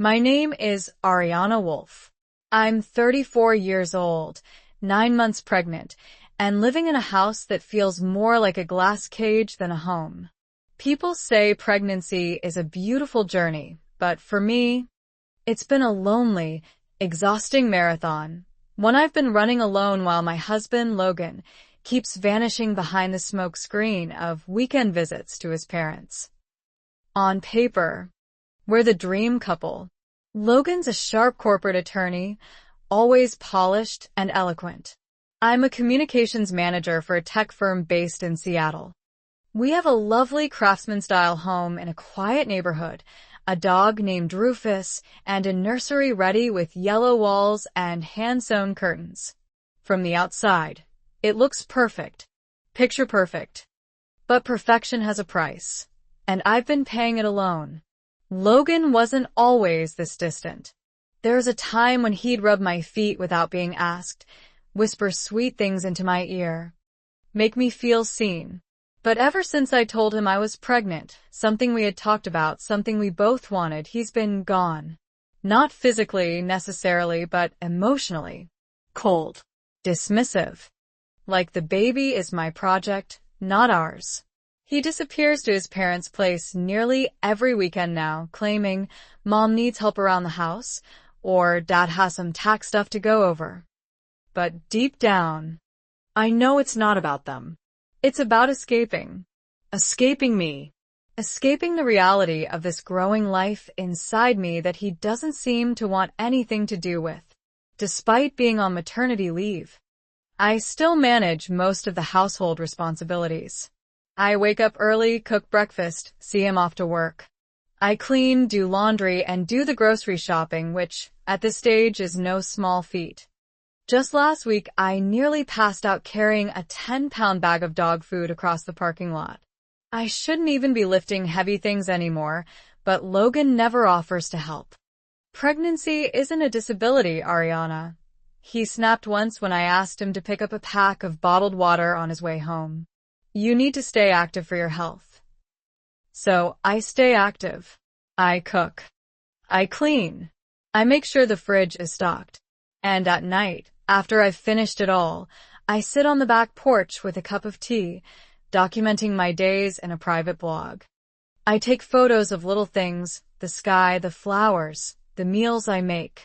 My name is Ariana Wolf. I'm 34 years old, 9 months pregnant, and living in a house that feels more like a glass cage than a home. People say pregnancy is a beautiful journey, but for me, it's been a lonely, exhausting marathon. One I've been running alone while my husband, Logan, keeps vanishing behind the smoke screen of weekend visits to his parents. On paper, we're the dream couple. Logan's a sharp corporate attorney, always polished and eloquent. I'm a communications manager for a tech firm based in Seattle. We have a lovely craftsman-style home in a quiet neighborhood, a dog named Rufus, and a nursery ready with yellow walls and hand-sewn curtains. From the outside, it looks perfect. Picture perfect. But perfection has a price, and I've been paying it alone. Logan wasn't always this distant. There was a time when he'd rub my feet without being asked, whisper sweet things into my ear, make me feel seen. But ever since I told him I was pregnant, something we had talked about, something we both wanted, he's been gone. Not physically, necessarily, but emotionally. Cold. Dismissive. Like the baby is my project, not ours. He disappears to his parents' place nearly every weekend now, claiming Mom needs help around the house, or Dad has some tax stuff to go over. But deep down, I know it's not about them. It's about escaping. Escaping me. Escaping the reality of this growing life inside me that he doesn't seem to want anything to do with. Despite being on maternity leave, I still manage most of the household responsibilities. I wake up early, cook breakfast, see him off to work. I clean, do laundry, and do the grocery shopping, which, at this stage, is no small feat. Just last week, I nearly passed out carrying a 10-pound bag of dog food across the parking lot. I shouldn't even be lifting heavy things anymore, but Logan never offers to help. Pregnancy isn't a disability, Ariana. He snapped once when I asked him to pick up a pack of bottled water on his way home. You need to stay active for your health. So, I stay active. I cook. I clean. I make sure the fridge is stocked. And at night, after I've finished it all, I sit on the back porch with a cup of tea, documenting my days in a private blog. I take photos of little things, the sky, the flowers, the meals I make.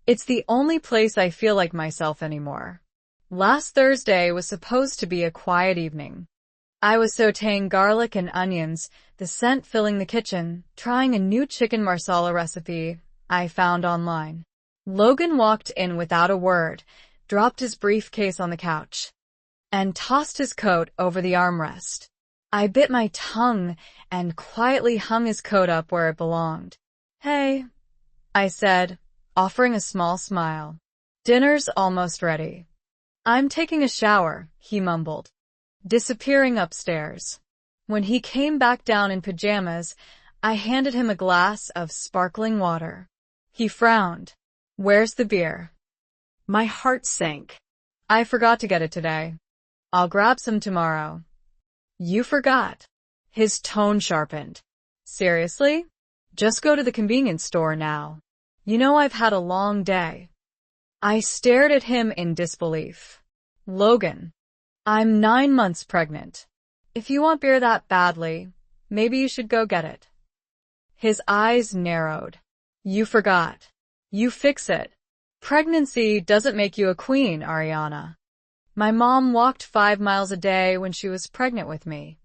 It's the only place I feel like myself anymore. Last Thursday was supposed to be a quiet evening. I was sautéing garlic and onions, the scent filling the kitchen, trying a new chicken marsala recipe I found online. Logan walked in without a word, dropped his briefcase on the couch, and tossed his coat over the armrest. I bit my tongue and quietly hung his coat up where it belonged. Hey, I said, offering a small smile. Dinner's almost ready. I'm taking a shower, he mumbled, disappearing upstairs. When he came back down in pajamas, I handed him a glass of sparkling water. He frowned. Where's the beer? My heart sank. I forgot to get it today. I'll grab some tomorrow. You forgot. His tone sharpened. Seriously? Just go to the convenience store now. You know I've had a long day. I stared at him in disbelief. Logan, I'm 9 months pregnant. If you want beer that badly, maybe you should go get it. His eyes narrowed. You forgot. You fix it. Pregnancy doesn't make you a queen, Ariana. My mom walked 5 miles a day when she was pregnant with me.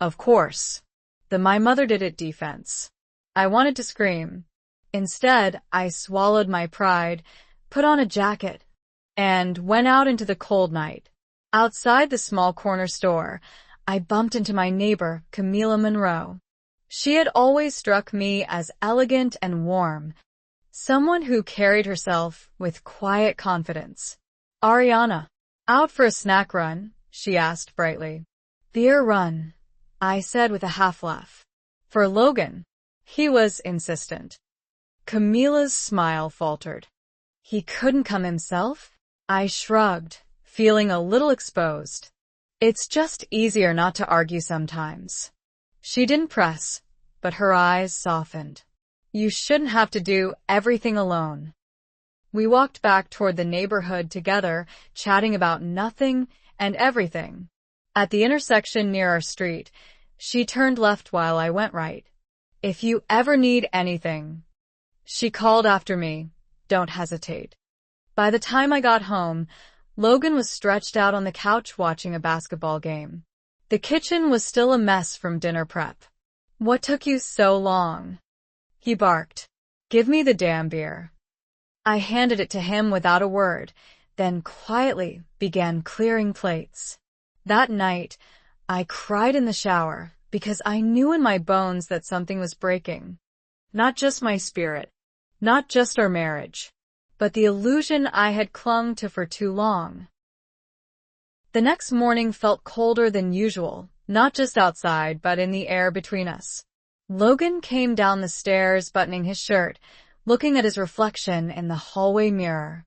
Of course. My mother did it defense. I wanted to scream. Instead, I swallowed my pride, put on a jacket, and went out into the cold night. Outside the small corner store, I bumped into my neighbor, Camila Monroe. She had always struck me as elegant and warm, someone who carried herself with quiet confidence. Ariana, out for a snack run? She asked brightly. Beer run, I said with a half laugh. For Logan, he was insistent. Camila's smile faltered. He couldn't come himself? I shrugged, feeling a little exposed. It's just easier not to argue sometimes. She didn't press, but her eyes softened. You shouldn't have to do everything alone. We walked back toward the neighborhood together, chatting about nothing and everything. At the intersection near our street, she turned left while I went right. If you ever need anything, she called after me, don't hesitate. By the time I got home, Logan was stretched out on the couch watching a basketball game. The kitchen was still a mess from dinner prep. What took you so long? He barked. Give me the damn beer. I handed it to him without a word, then quietly began clearing plates. That night, I cried in the shower because I knew in my bones that something was breaking. Not just my spirit, not just our marriage, but the illusion I had clung to for too long. The next morning felt colder than usual, not just outside, but in the air between us. Logan came down the stairs buttoning his shirt, looking at his reflection in the hallway mirror.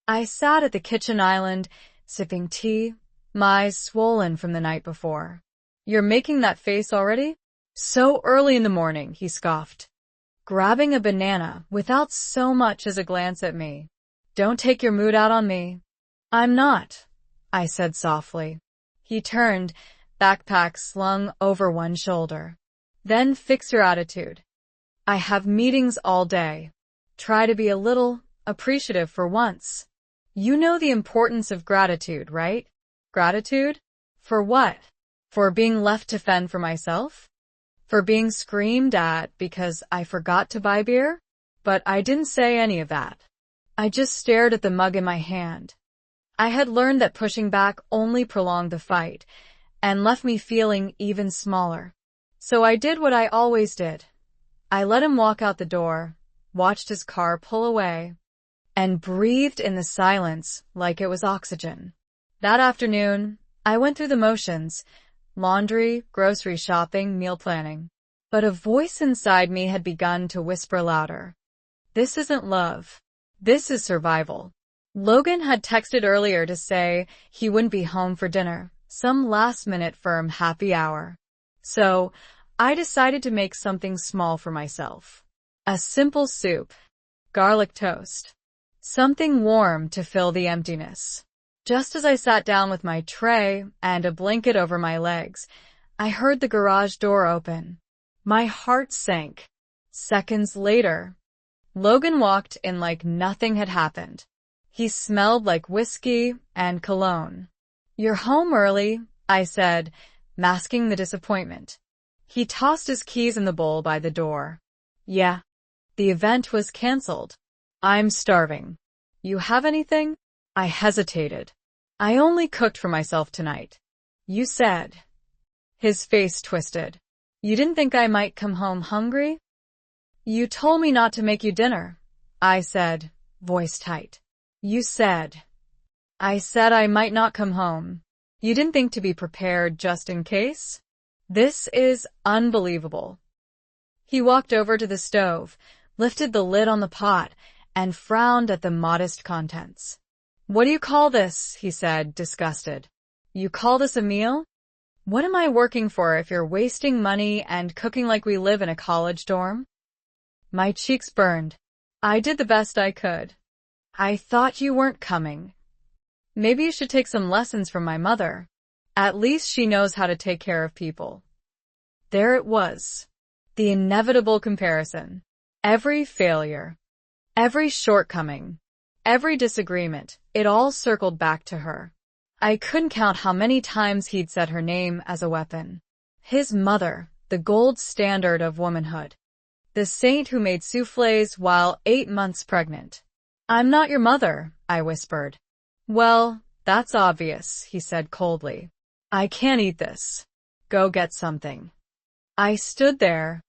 I sat at the kitchen island, sipping tea, my eyes swollen from the night before. You're making that face already? So early in the morning, he scoffed, grabbing a banana without so much as a glance at me. Don't take your mood out on me. I'm not, I said softly. He turned, backpack slung over one shoulder. Then fix your attitude. I have meetings all day. Try to be a little appreciative for once. You know the importance of gratitude, right? Gratitude? For what? For being left to fend for myself? For being screamed at because I forgot to buy beer? But I didn't say any of that. I just stared at the mug in my hand. I had learned that pushing back only prolonged the fight and left me feeling even smaller. So I did what I always did. I let him walk out the door, watched his car pull away, and breathed in the silence like it was oxygen. That afternoon, I went through the motions, laundry, grocery shopping, meal planning. But a voice inside me had begun to whisper louder. This isn't love. This is survival. Logan had texted earlier to say he wouldn't be home for dinner, some last-minute firm happy hour. So, I decided to make something small for myself. A simple soup, garlic toast, something warm to fill the emptiness. Just as I sat down with my tray and a blanket over my legs, I heard the garage door open. My heart sank. Seconds later, Logan walked in like nothing had happened. He smelled like whiskey and cologne. You're home early, I said, masking the disappointment. He tossed his keys in the bowl by the door. Yeah. The event was canceled. I'm starving. You have anything? I hesitated. I only cooked for myself tonight. You said. His face twisted. You didn't think I might come home hungry? You told me not to make you dinner, I said, voice tight. You said. I said I might not come home. You didn't think to be prepared just in case? This is unbelievable. He walked over to the stove, lifted the lid on the pot, and frowned at the modest contents. What do you call this? He said, disgusted. You call this a meal? What am I working for if you're wasting money and cooking like we live in a college dorm? My cheeks burned. I did the best I could. I thought you weren't coming. Maybe you should take some lessons from my mother. At least she knows how to take care of people. There it was. The inevitable comparison. Every failure, every shortcoming, every disagreement, it all circled back to her. I couldn't count how many times he'd said her name as a weapon. His mother, the gold standard of womanhood. The saint who made soufflés while 8 months pregnant. I'm not your mother, I whispered. Well, that's obvious, he said coldly. I can't eat this. Go get something. I stood there,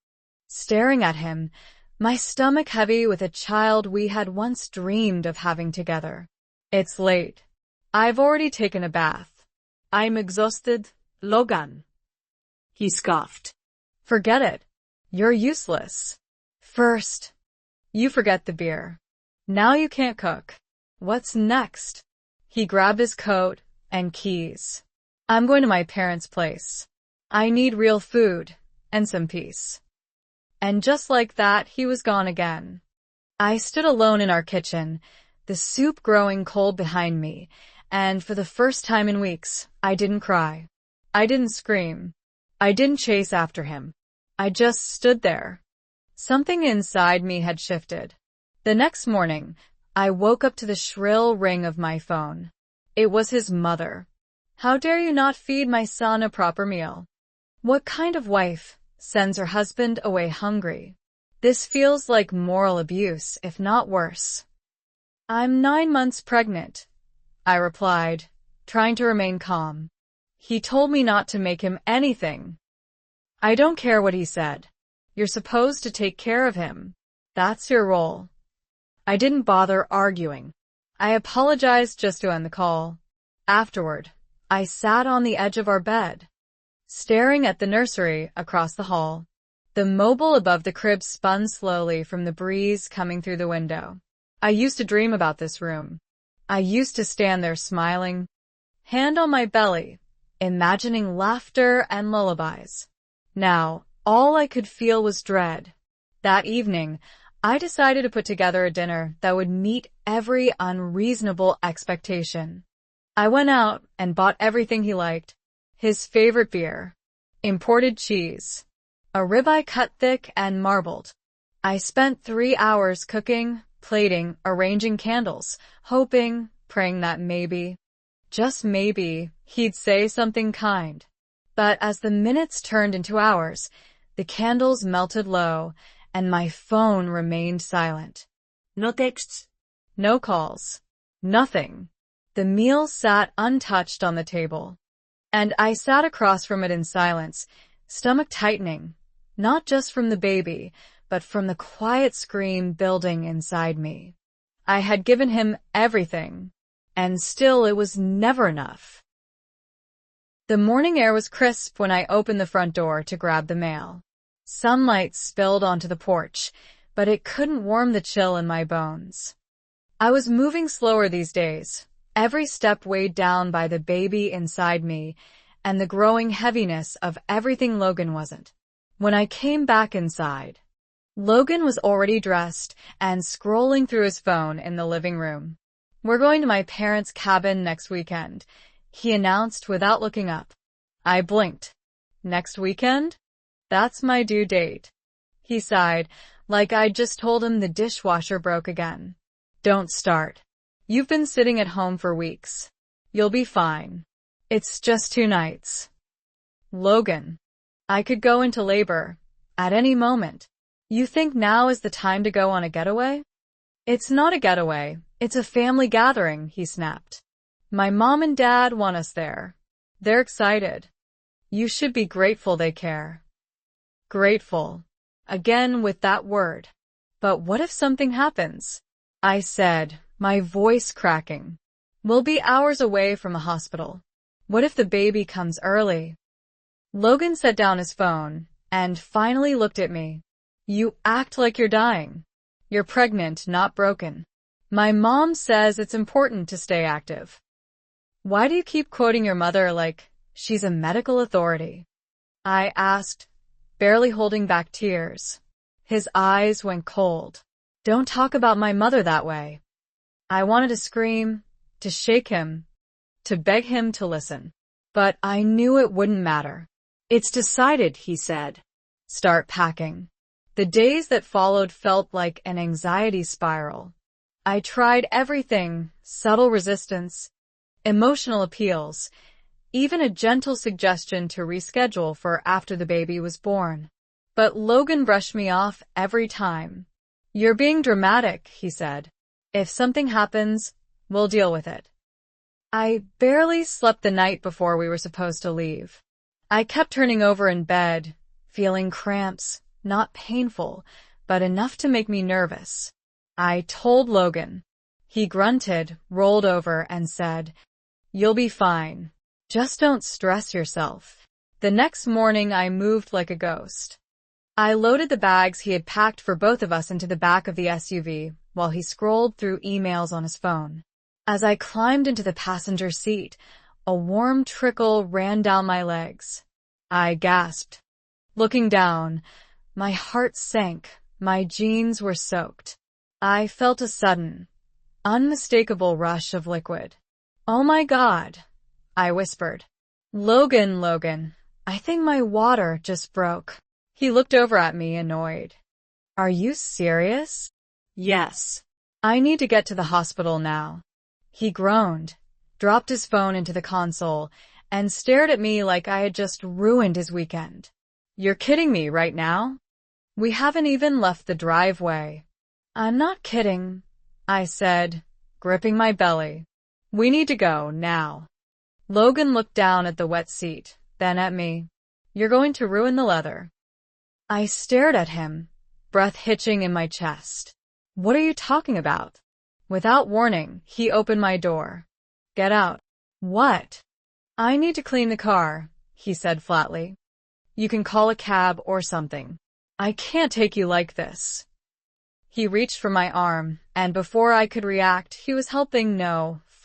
staring at him, my stomach heavy with a child we had once dreamed of having together. It's late. I've already taken a bath. I'm exhausted, Logan. He scoffed. Forget it. You're useless. First, you forget the beer. Now you can't cook. What's next? He grabbed his coat and keys. I'm going to my parents' place. I need real food and some peace. And just like that, he was gone again. I stood alone in our kitchen, the soup growing cold behind me, and for the first time in weeks, I didn't cry. I didn't scream. I didn't chase after him. I just stood there. Something inside me had shifted. The next morning, I woke up to the shrill ring of my phone. It was his mother. How dare you not feed my son a proper meal? What kind of wife sends her husband away hungry? This feels like moral abuse, if not worse. I'm 9 months pregnant, I replied, trying to remain calm. He told me not to make him anything. I don't care what he said. You're supposed to take care of him. That's your role. I didn't bother arguing. I apologized just to end the call. Afterward, I sat on the edge of our bed, staring at the nursery across the hall. The mobile above the crib spun slowly from the breeze coming through the window. I used to dream about this room. I used to stand there smiling, hand on my belly, imagining laughter and lullabies. Now, all I could feel was dread. That evening, I decided to put together a dinner that would meet every unreasonable expectation. I went out and bought everything he liked. His favorite beer, imported cheese, a ribeye cut thick and marbled. I spent 3 hours cooking, plating, arranging candles, hoping, praying that maybe, just maybe, he'd say something kind. But as the minutes turned into hours, the candles melted low, and my phone remained silent. No texts. No calls. Nothing. The meal sat untouched on the table. And I sat across from it in silence, stomach tightening, not just from the baby, but from the quiet scream building inside me. I had given him everything, and still it was never enough. The morning air was crisp when I opened the front door to grab the mail. Sunlight spilled onto the porch, but it couldn't warm the chill in my bones. I was moving slower these days, every step weighed down by the baby inside me and the growing heaviness of everything Logan wasn't. When I came back inside, Logan was already dressed and scrolling through his phone in the living room. We're going to my parents' cabin next weekend, he announced without looking up. I blinked. Next weekend? That's my due date. He sighed, like I'd just told him the dishwasher broke again. Don't start. You've been sitting at home for weeks. You'll be fine. It's just 2 nights. Logan, I could go into labor at any moment. You think now is the time to go on a getaway? It's not a getaway. It's a family gathering, he snapped. My mom and dad want us there. They're excited. You should be grateful they care. Grateful. Again with that word. But what if something happens? I said, my voice cracking. We'll be hours away from a hospital. What if the baby comes early? Logan set down his phone and finally looked at me. You act like you're dying. You're pregnant, not broken. My mom says it's important to stay active. Why do you keep quoting your mother like she's a medical authority? I asked, barely holding back tears. His eyes went cold. Don't talk about my mother that way. I wanted to scream, to shake him, to beg him to listen. But I knew it wouldn't matter. It's decided, he said. Start packing. The days that followed felt like an anxiety spiral. I tried everything, subtle resistance, emotional appeals, even a gentle suggestion to reschedule for after the baby was born. But Logan brushed me off every time. You're being dramatic, he said. If something happens, we'll deal with it. I barely slept the night before we were supposed to leave. I kept turning over in bed, feeling cramps, not painful, but enough to make me nervous. I told Logan. He grunted, rolled over, and said, You'll be fine. Just don't stress yourself. The next morning I moved like a ghost. I loaded the bags he had packed for both of us into the back of the SUV while he scrolled through emails on his phone. As I climbed into the passenger seat, a warm trickle ran down my legs. I gasped. Looking down, My heart sank. My jeans were soaked. I felt a sudden, unmistakable rush of liquid. "Oh my God," I whispered. Logan, I think my water just broke." He looked over at me, annoyed. "Are you serious?" "Yes. I need to get to the hospital now." He groaned, dropped his phone into the console, and stared at me like I had just ruined his weekend. "You're kidding me right now? We haven't even left the driveway." "I'm not kidding," I said, gripping my belly. "We need to go, now." Logan looked down at the wet seat, then at me. "You're going to ruin the leather." I stared at him, breath hitching in my chest. "What are you talking about?" Without warning, he opened my door. "Get out." "What?" "I need to clean the car," he said flatly. "You can call a cab or something. I can't take you like this." He reached for my arm, and before I could react, he was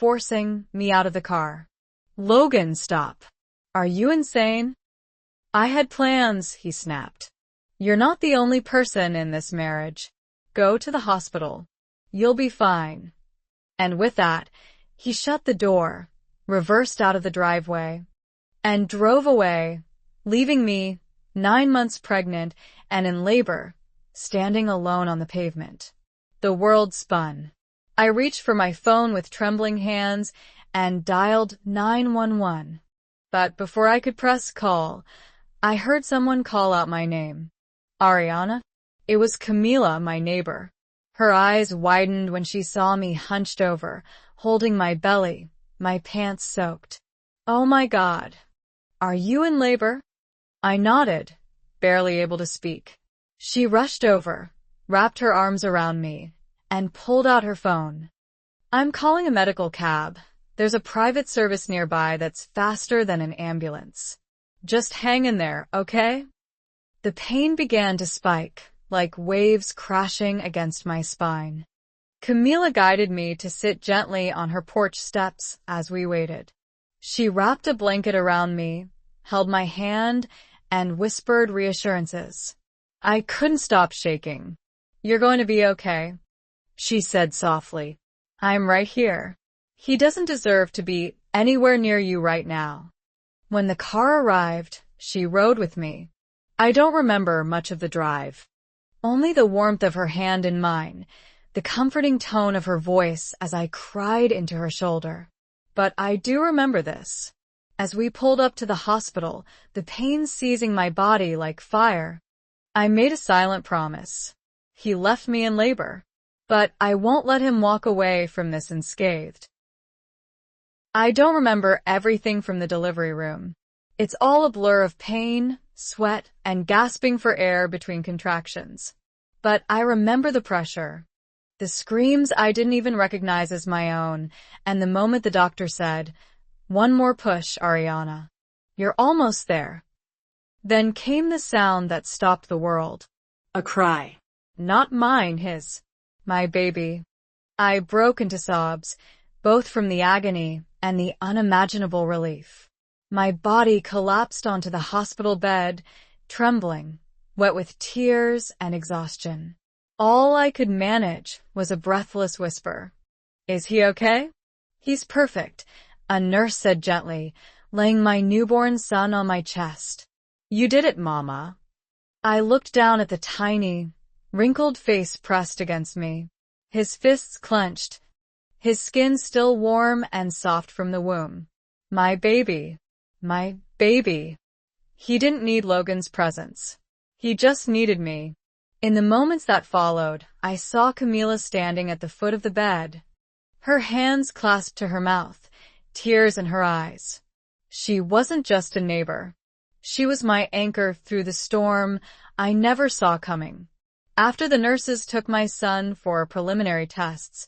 forcing me out of the car. "Logan, stop. Are you insane?" "I had plans," he snapped. "You're not the only person in this marriage. Go to the hospital. You'll be fine." And with that, he shut the door, reversed out of the driveway, and drove away, leaving me, 9 months pregnant and in labor, standing alone on the pavement. The world spun. I reached for my phone with trembling hands and dialed 911. But before I could press call, I heard someone call out my name. "Ariana?" It was Camila, my neighbor. Her eyes widened when she saw me hunched over, holding my belly, my pants soaked. "Oh my God. Are you in labor?" I nodded, barely able to speak. She rushed over, wrapped her arms around me, and pulled out her phone. "I'm calling a medical cab. There's a private service nearby that's faster than an ambulance. Just hang in there, okay?" The pain began to spike, like waves crashing against my spine. Camila guided me to sit gently on her porch steps as we waited. She wrapped a blanket around me, held my hand, and whispered reassurances. I couldn't stop shaking. "You're going to be okay," she said softly. "I'm right here. He doesn't deserve to be anywhere near you right now." When the car arrived, she rode with me. I don't remember much of the drive. Only the warmth of her hand in mine, the comforting tone of her voice as I cried into her shoulder. But I do remember this. As we pulled up to the hospital, the pain seizing my body like fire, I made a silent promise. He left me in labor, but I won't let him walk away from this unscathed. I don't remember everything from the delivery room. It's all a blur of pain, sweat, and gasping for air between contractions. But I remember the pressure, the screams I didn't even recognize as my own, and the moment the doctor said, "One more push, Ariana. You're almost there." Then came the sound that stopped the world. A cry. Not mine, his. My baby. I broke into sobs, both from the agony and the unimaginable relief. My body collapsed onto the hospital bed, trembling, wet with tears and exhaustion. All I could manage was a breathless whisper. "Is he okay?" "He's perfect," a nurse said gently, laying my newborn son on my chest. "You did it, Mama." I looked down at the tiny, wrinkled face pressed against me, his fists clenched, his skin still warm and soft from the womb. My baby. My baby. He didn't need Logan's presence. He just needed me. In the moments that followed, I saw Camila standing at the foot of the bed, her hands clasped to her mouth, tears in her eyes. She wasn't just a neighbor. She was my anchor through the storm I never saw coming. After the nurses took my son for preliminary tests,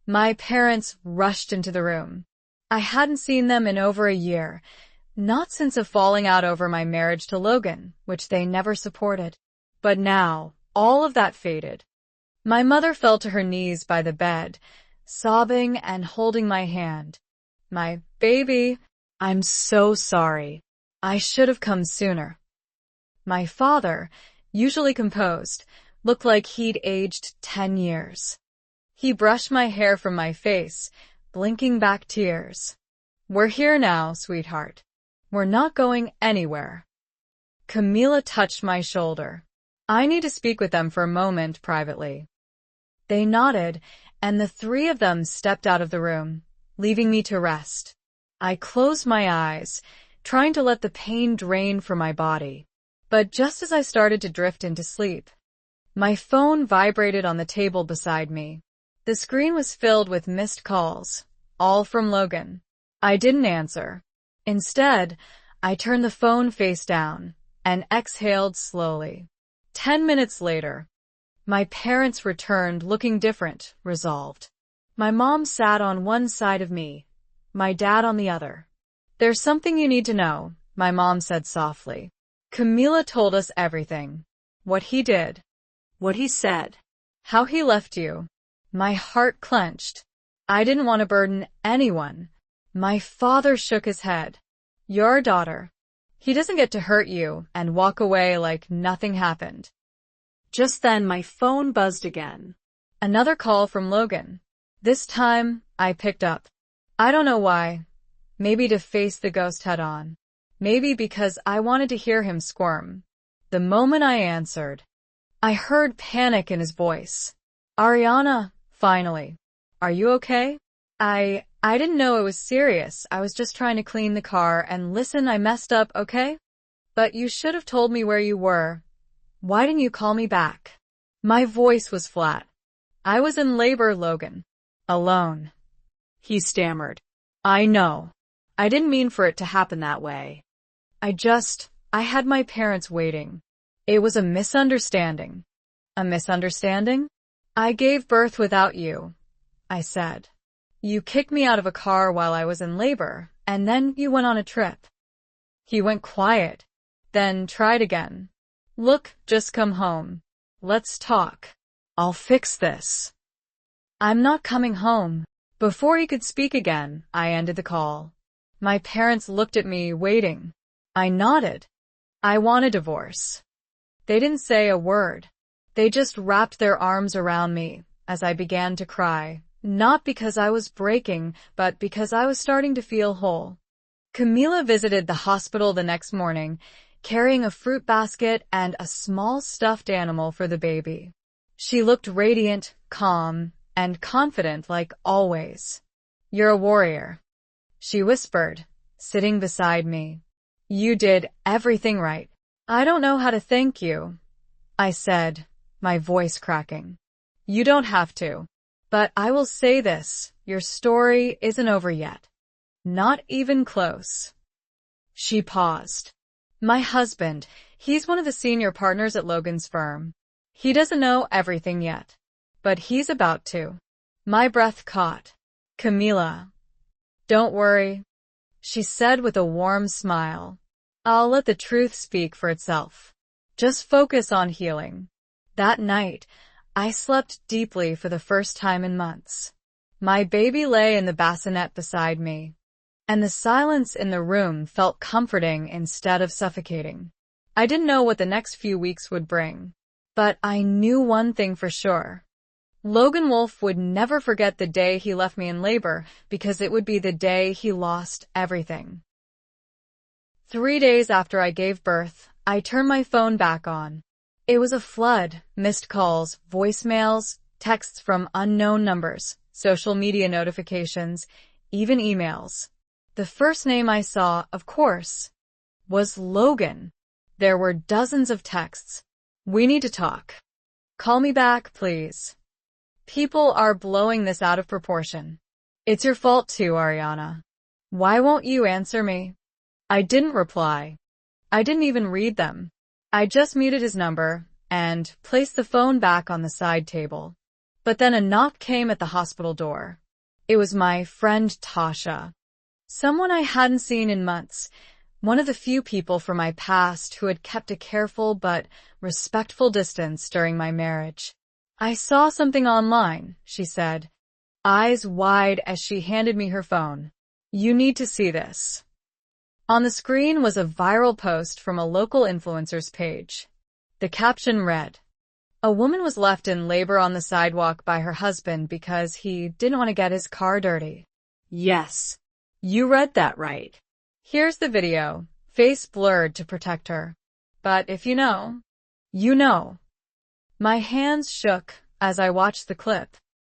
my parents rushed into the room. I hadn't seen them in over a year, not since a falling out over my marriage to Logan, which they never supported. But now, all of that faded. My mother fell to her knees by the bed, sobbing and holding my hand. "My baby, I'm so sorry. I should have come sooner." My father, usually composed, looked like he'd aged 10 years. He brushed my hair from my face, blinking back tears. "We're here now, sweetheart. We're not going anywhere." Camila touched my shoulder. "I need to speak with them for a moment privately." They nodded, and the three of them stepped out of the room, leaving me to rest. I closed my eyes, trying to let the pain drain from my body. But just as I started to drift into sleep, my phone vibrated on the table beside me. The screen was filled with missed calls, all from Logan. I didn't answer. Instead, I turned the phone face down and exhaled slowly. 10 minutes later, my parents returned looking different, resolved. My mom sat on one side of me, my dad on the other. "There's something you need to know," my mom said softly. "Camila told us everything. What he did, what he said, how he left you." My heart clenched. I didn't want to burden anyone. My father shook his head. "Your daughter. He doesn't get to hurt you and walk away like nothing happened." Just then my phone buzzed again. Another call from Logan. This time, I picked up. I don't know why. Maybe to face the ghost head on. Maybe because I wanted to hear him squirm. The moment I answered, I heard panic in his voice. "Ariana, finally. Are you okay?" I didn't know it was serious. I was just trying to clean the car and listen, I messed up, okay? But you should have told me where you were. Why didn't you call me back? My voice was flat. "I was in labor, Logan. Alone." He stammered. "I know. I didn't mean for it to happen that way. I had my parents waiting. It was a misunderstanding." "A misunderstanding?" "I gave birth without you," I said. "You kicked me out of a car while I was in labor, and then you went on a trip." He went quiet, then tried again. "Look, just come home. Let's talk. I'll fix this." "I'm not coming home." Before he could speak again, I ended the call. My parents looked at me, waiting. I nodded. I want a divorce. They didn't say a word. They just wrapped their arms around me as I began to cry, not because I was breaking, but because I was starting to feel whole. Camila visited the hospital the next morning, carrying a fruit basket and a small stuffed animal for the baby. She looked radiant, calm, and confident like always. "You're a warrior," she whispered, sitting beside me. "You did everything right." "I don't know how to thank you," I said, my voice cracking. "You don't have to. But I will say this, your story isn't over yet. Not even close." She paused. "My husband, he's one of the senior partners at Logan's firm. He doesn't know everything yet, but he's about to." My breath caught. "Camila, don't worry," she said with a warm smile. "I'll let the truth speak for itself. Just focus on healing." That night, I slept deeply for the first time in months. My baby lay in the bassinet beside me, and the silence in the room felt comforting instead of suffocating. I didn't know what the next few weeks would bring, but I knew one thing for sure. Logan Wolfe would never forget the day he left me in labor, because it would be the day he lost everything. 3 days after I gave birth, I turned my phone back on. It was a flood: missed calls, voicemails, texts from unknown numbers, social media notifications, even emails. The first name I saw, of course, was Logan. There were dozens of texts. "We need to talk. Call me back, please. People are blowing this out of proportion. It's your fault too, Ariana. Why won't you answer me?" I didn't reply. I didn't even read them. I just muted his number and placed the phone back on the side table. But then a knock came at the hospital door. It was my friend Tasha. Someone I hadn't seen in months. One of the few people from my past who had kept a careful but respectful distance during my marriage. "I saw something online," she said, eyes wide as she handed me her phone. "You need to see this." On the screen was a viral post from a local influencer's page. The caption read, "A woman was left in labor on the sidewalk by her husband because he didn't want to get his car dirty." Yes, you read that right. Here's the video, face blurred to protect her. But if you know, you know. My hands shook as I watched the clip.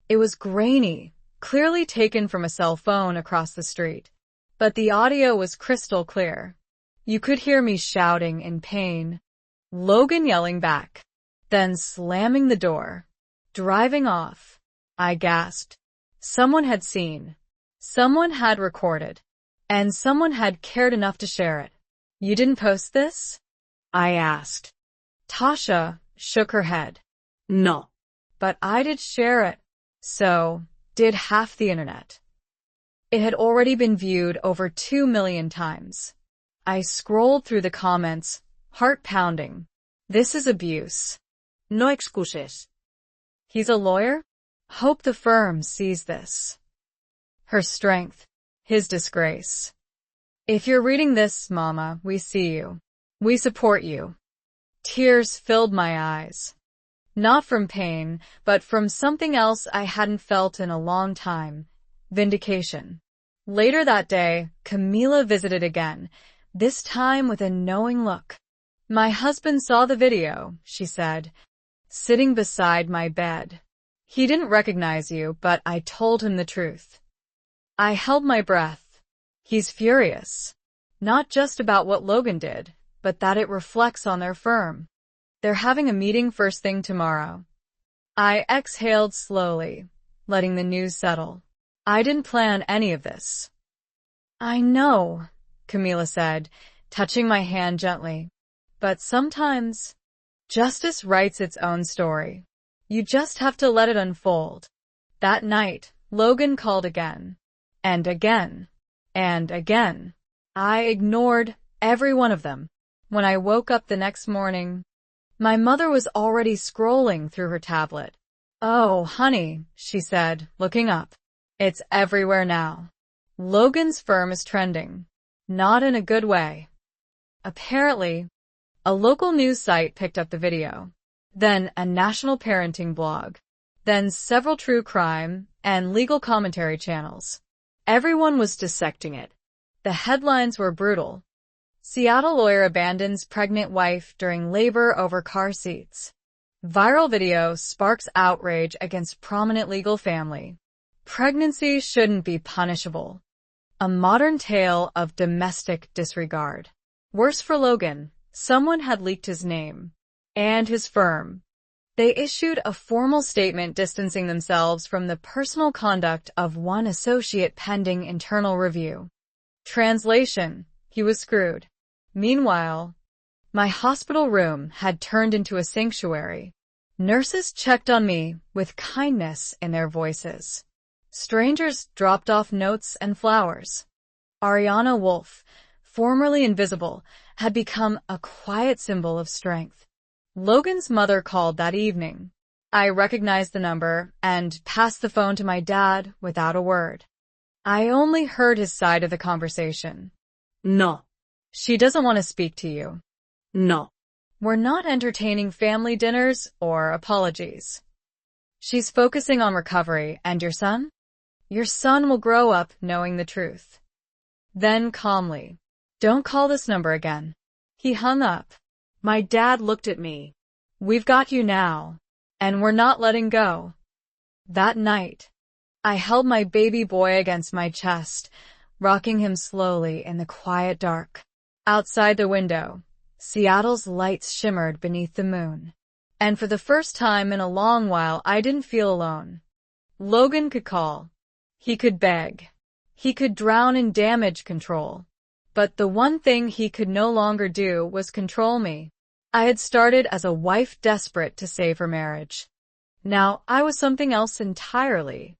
It was grainy, clearly taken from a cell phone across the street. But the audio was crystal clear. You could hear me shouting in pain, Logan yelling back, then slamming the door, driving off. I gasped. Someone had seen. Someone had recorded. And someone had cared enough to share it. "You didn't post this?" I asked. Tasha shook her head. No. But I did share it. So did half the internet. It had already been viewed over 2 million times. I scrolled through the comments, heart pounding. This is abuse. No excuses. He's a lawyer? Hope the firm sees this. Her strength. His disgrace. If you're reading this, Mama, we see you. We support you. Tears filled my eyes. Not from pain, but from something else I hadn't felt in a long time. Vindication. Later that day, Camila visited again, this time with a knowing look. "My husband saw the video," she said, "sitting beside my bed. He didn't recognize you, but I told him the truth." I held my breath. He's furious. Not just about what Logan did, but that it reflects on their firm. They're having a meeting first thing tomorrow. I exhaled slowly, letting the news settle. I didn't plan any of this. "I know," Camila said, touching my hand gently. "But sometimes, justice writes its own story. You just have to let it unfold." That night, Logan called again. And again. And again. I ignored every one of them. When I woke up the next morning, my mother was already scrolling through her tablet. "Oh, honey," she said, looking up. "It's everywhere now. Logan's firm is trending. Not in a good way." Apparently, a local news site picked up the video. Then a national parenting blog. Then several true crime and legal commentary channels. Everyone was dissecting it. The headlines were brutal. Seattle lawyer abandons pregnant wife during labor over car seats. Viral video sparks outrage against prominent legal family. Pregnancy shouldn't be punishable. A modern tale of domestic disregard. Worse for Logan, someone had leaked his name. And his firm. They issued a formal statement distancing themselves from the personal conduct of one associate pending internal review. Translation: he was screwed. Meanwhile, my hospital room had turned into a sanctuary. Nurses checked on me with kindness in their voices. Strangers dropped off notes and flowers. Ariana Wolf, formerly invisible, had become a quiet symbol of strength. Logan's mother called that evening. I recognized the number and passed the phone to my dad without a word. I only heard his side of the conversation. No. "She doesn't want to speak to you." No. "We're not entertaining family dinners or apologies. She's focusing on recovery, and your son? Your son will grow up knowing the truth." Then calmly, "Don't call this number again." He hung up. My dad looked at me. "We've got you now, and we're not letting go." That night, I held my baby boy against my chest, rocking him slowly in the quiet dark. Outside the window, Seattle's lights shimmered beneath the moon. And for the first time in a long while, I didn't feel alone. Logan could call. He could beg. He could drown in damage control. But the one thing he could no longer do was control me. I had started as a wife desperate to save her marriage. Now I was something else entirely.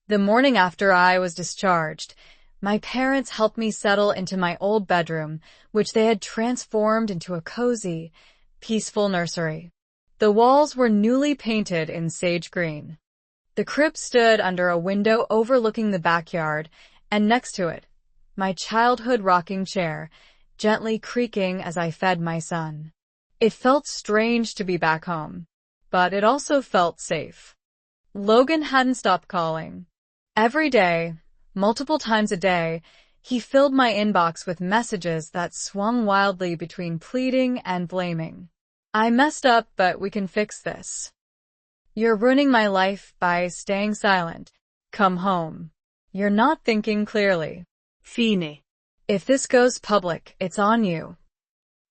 The morning after I was discharged, my parents helped me settle into my old bedroom, which they had transformed into a cozy, peaceful nursery. The walls were newly painted in sage green. The crib stood under a window overlooking the backyard, and next to it, my childhood rocking chair, gently creaking as I fed my son. It felt strange to be back home, but it also felt safe. Logan hadn't stopped calling. Every day, multiple times a day, he filled my inbox with messages that swung wildly between pleading and blaming. I messed up, but we can fix this. You're ruining my life by staying silent. Come home. You're not thinking clearly. Fine. If this goes public, it's on you.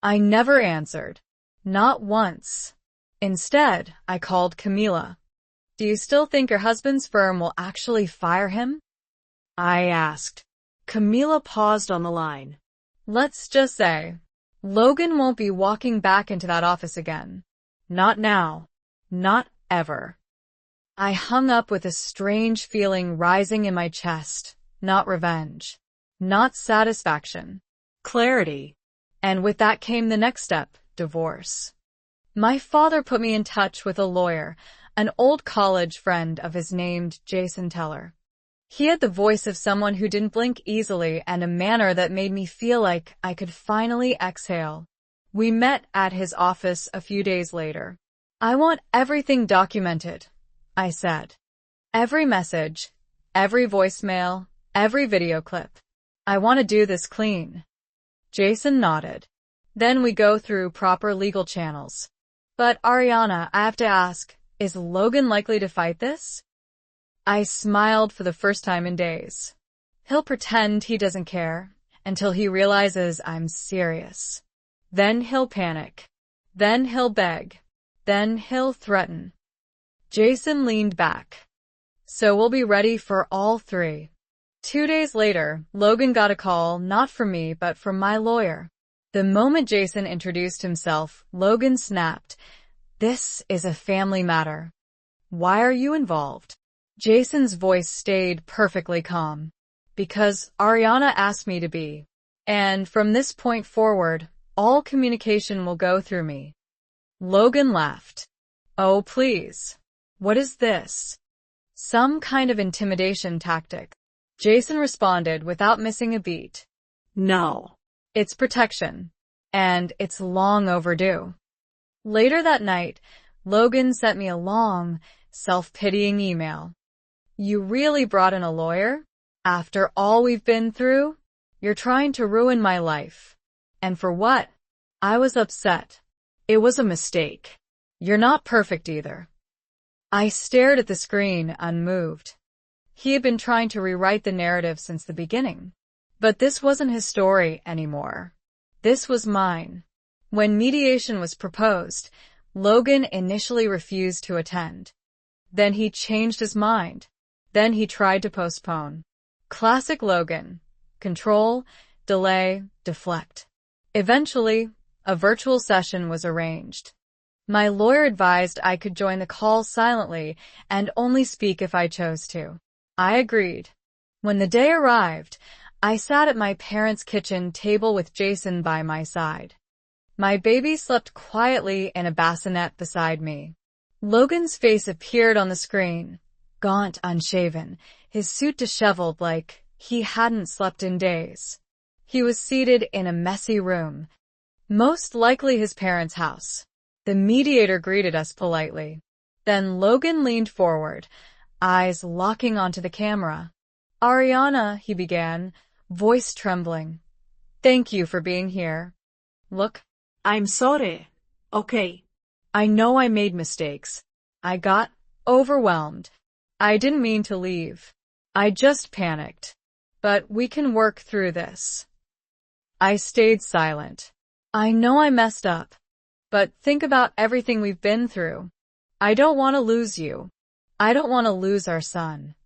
I never answered. Not once. Instead, I called Camila. Do you still think your husband's firm will actually fire him? I asked. Camila paused on the line. Let's just say, Logan won't be walking back into that office again. Not now. Not ever. I hung up with a strange feeling rising in my chest. Not revenge. Not satisfaction. Clarity. And with that came the next step, divorce. My father put me in touch with a lawyer, an old college friend of his named Jason Teller. He had the voice of someone who didn't blink easily and a manner that made me feel like I could finally exhale. We met at his office a few days later. I want everything documented, I said. Every message, every voicemail, every video clip. I want to do this clean. Jason nodded. Then we go through proper legal channels. But Ariana, I have to ask, is Logan likely to fight this? I smiled for the first time in days. He'll pretend he doesn't care until he realizes I'm serious. Then he'll panic. Then he'll beg. Then he'll threaten. Jason leaned back. So we'll be ready for all three. 2 days later, Logan got a call, not from me, but from my lawyer. The moment Jason introduced himself, Logan snapped. This is a family matter. Why are you involved? Jason's voice stayed perfectly calm. Because Ariana asked me to be. And from this point forward, all communication will go through me. Logan laughed. Oh, please. What is this? Some kind of intimidation tactic. Jason responded without missing a beat. No. It's protection. And it's long overdue. Later that night, Logan sent me a long, self-pitying email. You really brought in a lawyer? After all we've been through? You're trying to ruin my life. And for what? I was upset. It was a mistake. You're not perfect either. I stared at the screen, unmoved. He had been trying to rewrite the narrative since the beginning. But this wasn't his story anymore. This was mine. When mediation was proposed, Logan initially refused to attend. Then he changed his mind. Then he tried to postpone. Classic Logan. Control, delay, deflect. Eventually, a virtual session was arranged. My lawyer advised I could join the call silently and only speak if I chose to. I agreed. When the day arrived, I sat at my parents' kitchen table with Jason by my side. My baby slept quietly in a bassinet beside me. Logan's face appeared on the screen, gaunt, unshaven, his suit disheveled like he hadn't slept in days. He was seated in a messy room, most likely his parents' house. The mediator greeted us politely. Then Logan leaned forward, eyes locking onto the camera. Ariana, he began, voice trembling. Thank you for being here. Look. I'm sorry. Okay. I know I made mistakes. I got overwhelmed. I didn't mean to leave. I just panicked. But we can work through this. I stayed silent. I know I messed up. But think about everything we've been through. I don't want to lose you. I don't want to lose our son.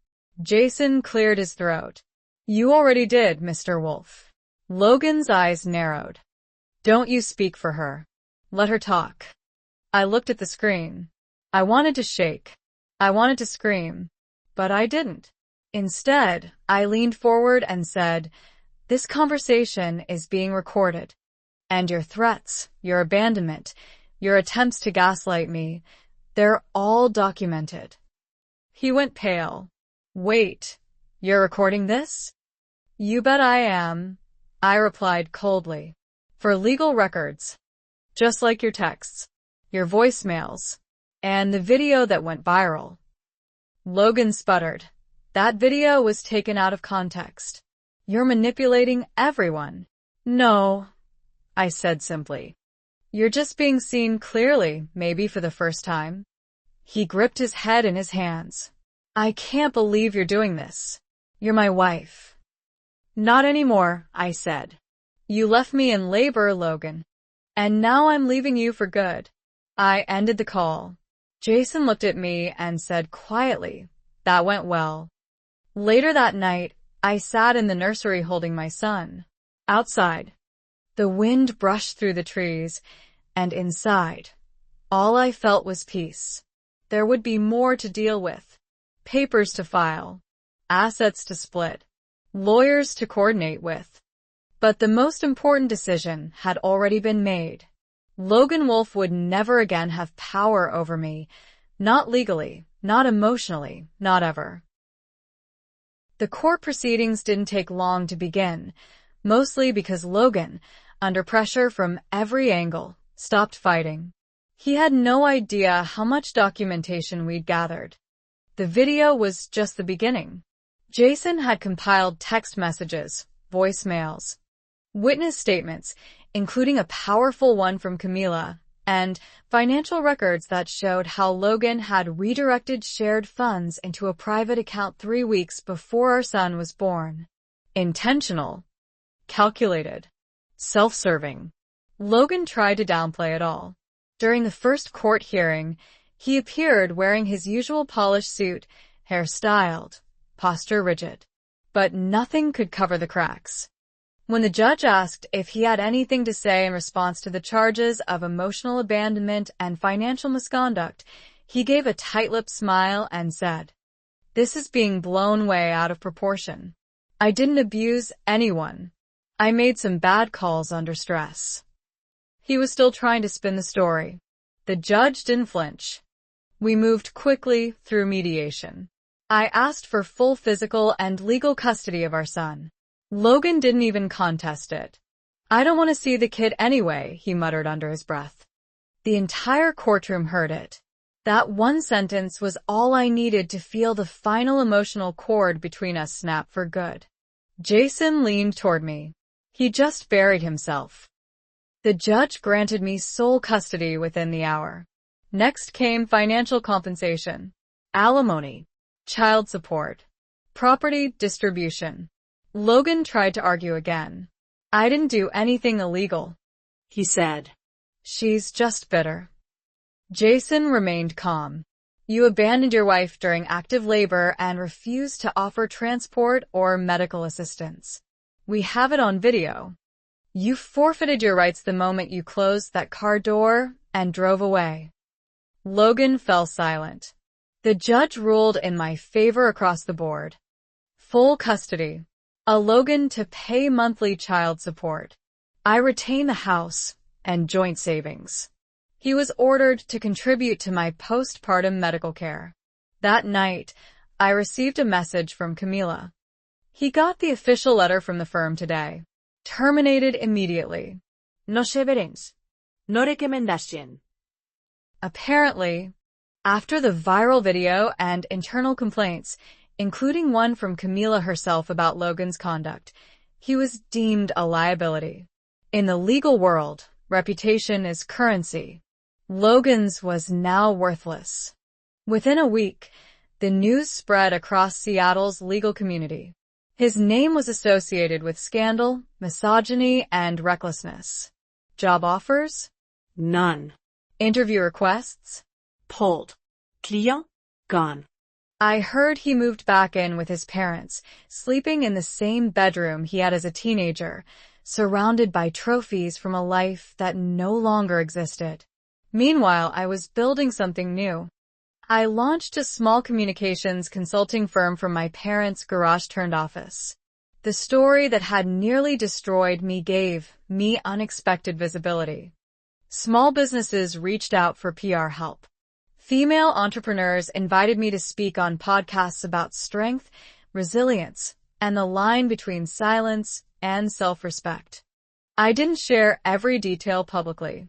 Jason cleared his throat. You already did, Mr. Wolf. Logan's eyes narrowed. Don't you speak for her. Let her talk. I looked at the screen. I wanted to shake. I wanted to scream. But I didn't. Instead, I leaned forward and said, this conversation is being recorded. And your threats, your abandonment, your attempts to gaslight me, they're all documented. He went pale. Wait, you're recording this? You bet I am, I replied coldly. For legal records. Just like your texts, your voicemails, and the video that went viral. Logan sputtered. That video was taken out of context. You're manipulating everyone. No, I said simply. You're just being seen clearly, maybe for the first time. He gripped his head in his hands. I can't believe you're doing this. You're my wife. Not anymore, I said. You left me in labor, Logan. And now I'm leaving you for good. I ended the call. Jason looked at me and said quietly, that went well. Later that night, I sat in the nursery holding my son. Outside, the wind brushed through the trees, and inside, all I felt was peace. There would be more to deal with. Papers to file. Assets to split. Lawyers to coordinate with. But the most important decision had already been made. Logan Wolf would never again have power over me. Not legally, not emotionally, not ever. The court proceedings didn't take long to begin, mostly because Logan, under pressure from every angle, stopped fighting. He had no idea how much documentation we'd gathered. The video was just the beginning. Jason had compiled text messages, voicemails, witness statements, including a powerful one from Camila, and financial records that showed how Logan had redirected shared funds into a private account 3 weeks before our son was born. Intentional. Calculated. Self-serving. Logan tried to downplay it all. During the first court hearing, he appeared wearing his usual polished suit, hair styled, posture rigid. But nothing could cover the cracks. When the judge asked if he had anything to say in response to the charges of emotional abandonment and financial misconduct, he gave a tight-lipped smile and said, "This is being blown way out of proportion. I didn't abuse anyone. I made some bad calls under stress." He was still trying to spin the story. The judge didn't flinch. We moved quickly through mediation. I asked for full physical and legal custody of our son. Logan didn't even contest it. "I don't want to see the kid anyway," he muttered under his breath. The entire courtroom heard it. That one sentence was all I needed to feel the final emotional cord between us snap for good. Jason leaned toward me. He just buried himself. The judge granted me sole custody within the hour. Next came financial compensation, alimony, child support, property distribution. Logan tried to argue again. "I didn't do anything illegal," he said. "She's just bitter." Jason remained calm. "You abandoned your wife during active labor and refused to offer transport or medical assistance. We have it on video. You forfeited your rights the moment you closed that car door and drove away." Logan fell silent. The judge ruled in my favor across the board. Full custody. A Logan to pay monthly child support. I retain the house and joint savings. He was ordered to contribute to my postpartum medical care. That night, I received a message from Camila. "He got the official letter from the firm today. Terminated immediately. No severance. No recommendation." Apparently, after the viral video and internal complaints, including one from Camila herself about Logan's conduct, he was deemed a liability. In the legal world, reputation is currency. Logan's was now worthless. Within a week, the news spread across Seattle's legal community. His name was associated with scandal, misogyny, and recklessness. Job offers? None. Interview requests? Pulled. Client? Gone. I heard he moved back in with his parents, sleeping in the same bedroom he had as a teenager, surrounded by trophies from a life that no longer existed. Meanwhile, I was building something new. I launched a small communications consulting firm from my parents' garage-turned-office. The story that had nearly destroyed me gave me unexpected visibility. Small businesses reached out for PR help. Female entrepreneurs invited me to speak on podcasts about strength, resilience, and the line between silence and self-respect. I didn't share every detail publicly,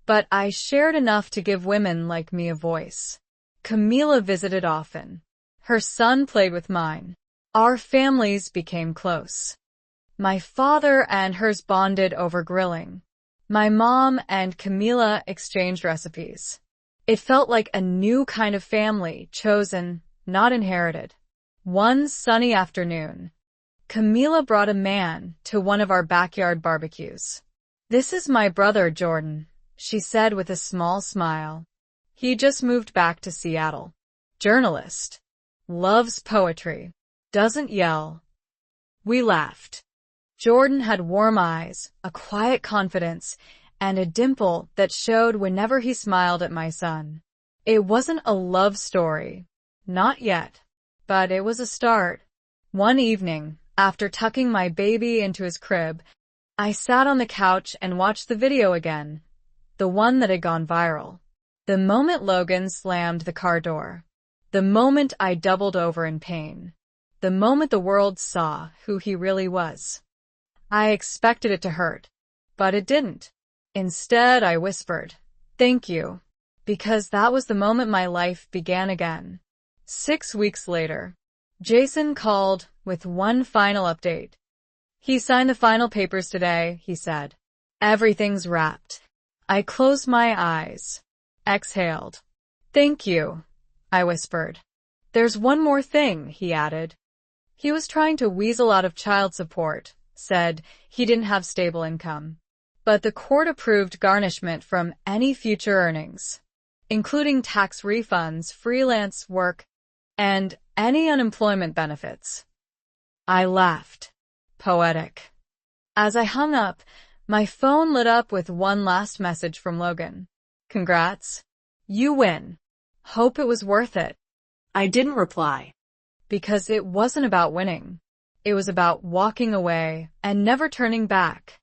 but I shared enough to give women like me a voice. Camila visited often. Her son played with mine. Our families became close. My father and hers bonded over grilling. My mom and Camila exchanged recipes. It felt like a new kind of family, chosen, not inherited. One sunny afternoon, Camila brought a man to one of our backyard barbecues. "This is my brother, Jordan," she said with a small smile. "He just moved back to Seattle. Journalist. Loves poetry. Doesn't yell." We laughed. Jordan had warm eyes, a quiet confidence, and a dimple that showed whenever he smiled at my son. It wasn't a love story. Not yet. But it was a start. One evening, after tucking my baby into his crib, I sat on the couch and watched the video again, the one that had gone viral. The moment Logan slammed the car door. The moment I doubled over in pain. The moment the world saw who he really was. I expected it to hurt, but it didn't. Instead, I whispered, "Thank you," because that was the moment my life began again. 6 weeks later, Jason called with one final update. "He signed the final papers today," he said. "Everything's wrapped." I closed my eyes, exhaled. "Thank you," I whispered. "There's one more thing," he added. He was trying to weasel out of child support, said he didn't have stable income. But the court approved garnishment from any future earnings, including tax refunds, freelance work, and any unemployment benefits. I laughed. Poetic. As I hung up, my phone lit up with one last message from Logan. "Congrats. You win. Hope it was worth it." I didn't reply. Because it wasn't about winning. It was about walking away and never turning back.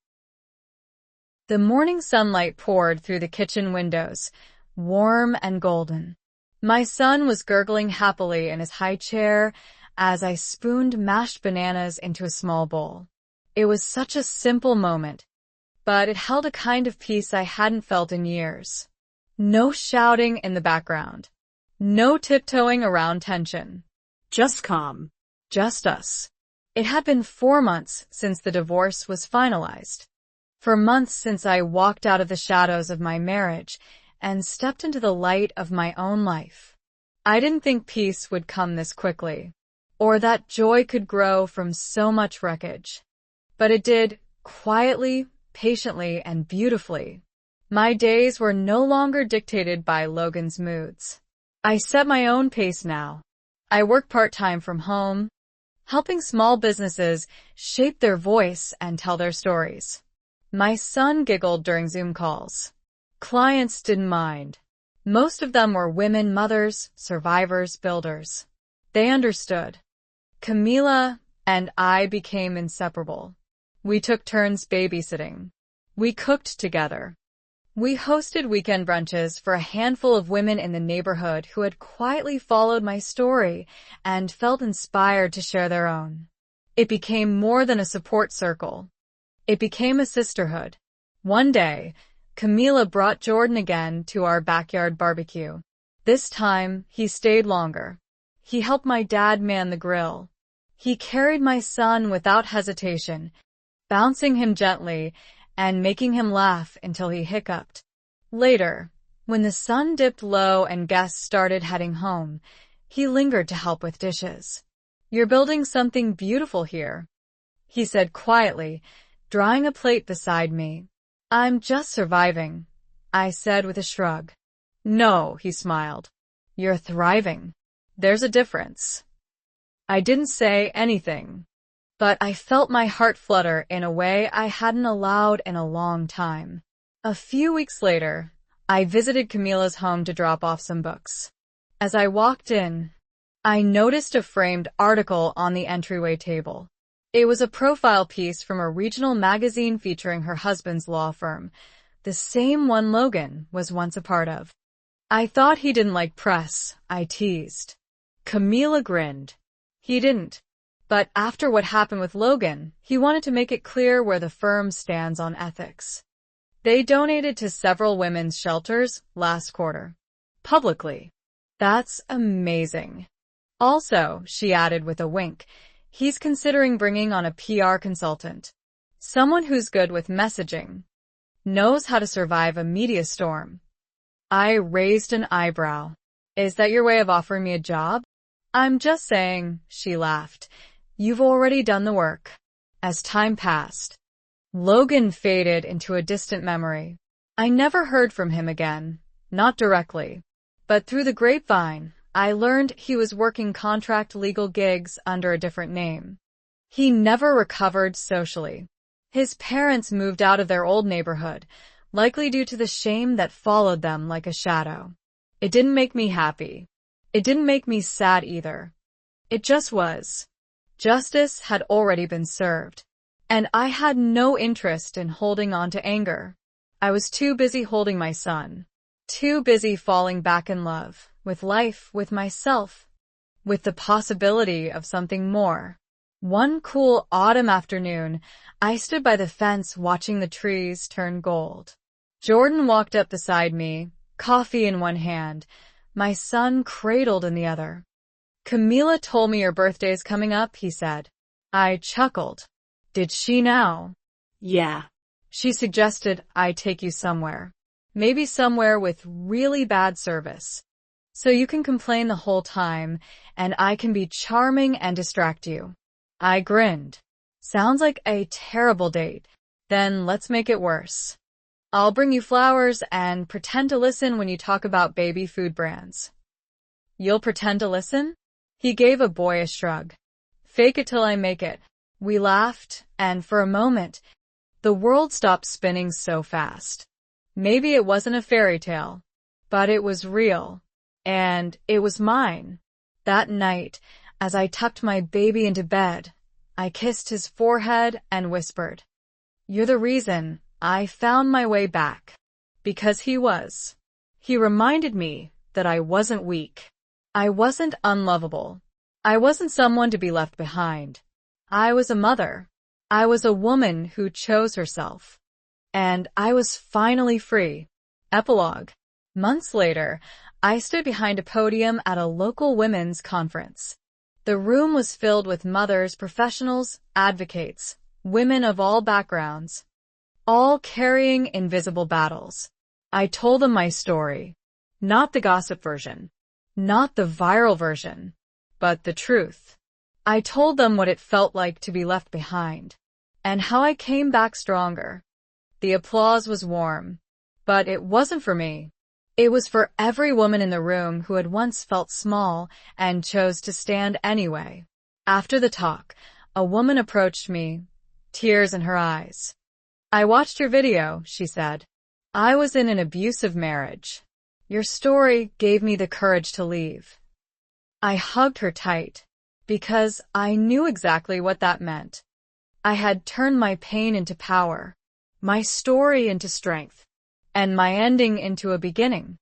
The morning sunlight poured through the kitchen windows, warm and golden. My son was gurgling happily in his high chair as I spooned mashed bananas into a small bowl. It was such a simple moment, but it held a kind of peace I hadn't felt in years. No shouting in the background. No tiptoeing around tension. Just calm. Just us. It had been 4 months since the divorce was finalized. For months since I walked out of the shadows of my marriage and stepped into the light of my own life. I didn't think peace would come this quickly, or that joy could grow from so much wreckage. But it did, quietly, patiently, and beautifully. My days were no longer dictated by Logan's moods. I set my own pace now. I work part-time from home, helping small businesses shape their voice and tell their stories. My son giggled during Zoom calls. Clients didn't mind. Most of them were women, mothers, survivors, builders. They understood. Camila and I became inseparable. We took turns babysitting. We cooked together. We hosted weekend brunches for a handful of women in the neighborhood who had quietly followed my story and felt inspired to share their own. It became more than a support circle. It became a sisterhood. One day, Camila brought Jordan again to our backyard barbecue. This time, he stayed longer. He helped my dad man the grill. He carried my son without hesitation, bouncing him gently and making him laugh until he hiccuped. Later, when the sun dipped low and guests started heading home, he lingered to help with dishes. "You're building something beautiful here," he said quietly, drawing a plate beside me. "I'm just surviving," I said with a shrug. "No," he smiled. "You're thriving. There's a difference." I didn't say anything, but I felt my heart flutter in a way I hadn't allowed in a long time. A few weeks later, I visited Camila's home to drop off some books. As I walked in, I noticed a framed article on the entryway table. It was a profile piece from a regional magazine featuring her husband's law firm, the same one Logan was once a part of. "I thought he didn't like press," I teased. Camila grinned. "He didn't. But after what happened with Logan, he wanted to make it clear where the firm stands on ethics. They donated to several women's shelters last quarter. Publicly. That's amazing. Also, she added with a wink, he's considering bringing on a PR consultant. Someone who's good with messaging. Knows how to survive a media storm. I raised an eyebrow. Is that your way of offering me a job? I'm just saying, she laughed. You've already done the work. As time passed, Logan faded into a distant memory. I never heard from him again. Not directly. But through the grapevine, I learned he was working contract legal gigs under a different name. He never recovered socially. His parents moved out of their old neighborhood, likely due to the shame that followed them like a shadow. It didn't make me happy. It didn't make me sad either. It just was. Justice had already been served, and I had no interest in holding on to anger. I was too busy holding my son. Too busy falling back in love, with life, with myself, with the possibility of something more. One cool autumn afternoon, I stood by the fence watching the trees turn gold. Jordan walked up beside me, coffee in one hand, my son cradled in the other. Camila told me your birthday's coming up, he said. I chuckled. Did she now? Yeah. She suggested I take you somewhere. Maybe somewhere with really bad service. So you can complain the whole time, and I can be charming and distract you. I grinned. Sounds like a terrible date. Then let's make it worse. I'll bring you flowers and pretend to listen when you talk about baby food brands. You'll pretend to listen? He gave a boyish shrug. Fake it till I make it. We laughed, and for a moment, the world stopped spinning so fast. Maybe it wasn't a fairy tale, but it was real. And it was mine. That night, as I tucked my baby into bed, I kissed his forehead and whispered, "You're the reason I found my way back." Because he was. He reminded me that I wasn't weak. I wasn't unlovable. I wasn't someone to be left behind. I was a mother. I was a woman who chose herself. And I was finally free. Epilogue. Months later, I stood behind a podium at a local women's conference. The room was filled with mothers, professionals, advocates, women of all backgrounds, all carrying invisible battles. I told them my story. Not the gossip version. Not the viral version. But the truth. I told them what it felt like to be left behind. And how I came back stronger. The applause was warm. But it wasn't for me. It was for every woman in the room who had once felt small and chose to stand anyway. After the talk, a woman approached me, tears in her eyes. I watched your video, she said. I was in an abusive marriage. Your story gave me the courage to leave. I hugged her tight, because I knew exactly what that meant. I had turned my pain into power, my story into strength, and my ending into a beginning.